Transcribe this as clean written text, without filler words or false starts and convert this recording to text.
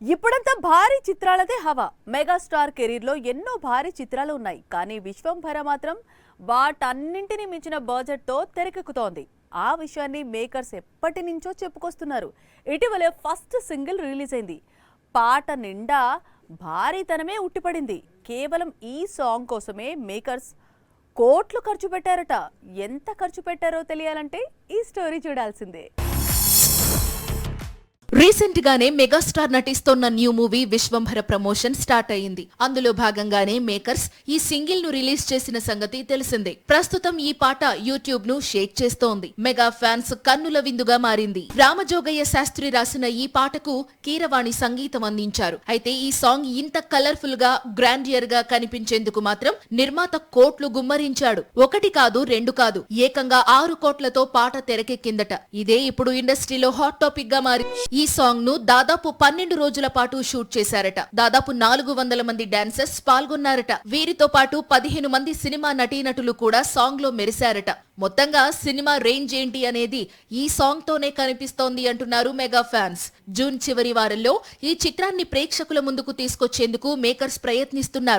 ఇప్పుడంతా భారీ చిత్రాలదే హవా. మెగాస్టార్ కెరీర్ లో ఎన్నో భారీ చిత్రాలు ఉన్నాయి. కానీ విశ్వంభర మాత్రం వాటన్నింటినీ మించిన బడ్జెట్ తో తెరకెక్కుతోంది. ఆ విషయాన్ని మేకర్స్ ఎప్పటి నుంచో చెప్పుకొస్తున్నారు. ఇటీవలే ఫస్ట్ సింగిల్ రిలీజ్ అయింది. పాట నిండా భారీతనమే ఉట్టిపడింది. కేవలం ఈ సాంగ్ కోసమే మేకర్స్ కోట్లు ఖర్చు పెట్టారట. ఎంత ఖర్చు పెట్టారో తెలియాలంటే ఈ స్టోరీ చూడాల్సిందే. రీసెంట్ గానే మెగాస్టార్ నటిస్తోన్న new movie Vishwambhara promotion start అయింది. అందులో భాగంగానే మేకర్స్ ఈ సింగిల్ ను రిలీజ్ చేసిన సంగతి తెలిసిందే. ప్రస్తుతం ఈ పాట యూట్యూబ్ ను షేక్ చేస్తోంది. మెగా ఫ్యాన్స్ కన్నుల విందుగా మారింది. రామజోగయ్య శాస్త్రి రాసిన ఈ పాటకు కీరవాణి సంగీతం అందించారు. అయితే ఈ సాంగ్ ఇంత కలర్ఫుల్ గా గ్రాండియర్ గా కనిపించేందుకు మాత్రం నిర్మాత కోట్లు గుమ్మరించాడు. ఒకటి కాదు, రెండు కాదు, ఏకంగా 6 కోట్లతో పాట తెరకెక్కిందట. ఇదే ఇప్పుడు ఇండస్ట్రీలో హాట్ టాపిక్ గా మారి ఈ సాంగ్ ను దాదాపు 12 రోజుల పాటు షూట్ చేశారట. దాదాపు 400 మంది డాన్సర్స్ పాల్గొన్నారట. వీరితో పాటు 15 మంది సినిమా నటీనటులు కూడా సాంగ్ లో మెరిశారట. మొత్తంగా సినిమా రేంజ్ ఏంటి అనేది ఈ సాంగ్ తోనే కనిపిస్తోంది అంటున్నారు మెగా ఫ్యాన్స్. జూన్ చివరి వారంలో ఈ చిత్రాన్ని ప్రేక్షకుల ముందుకు తీసుకొచ్చేందుకు మేకర్స్ ప్రయత్నిస్తున్నారు.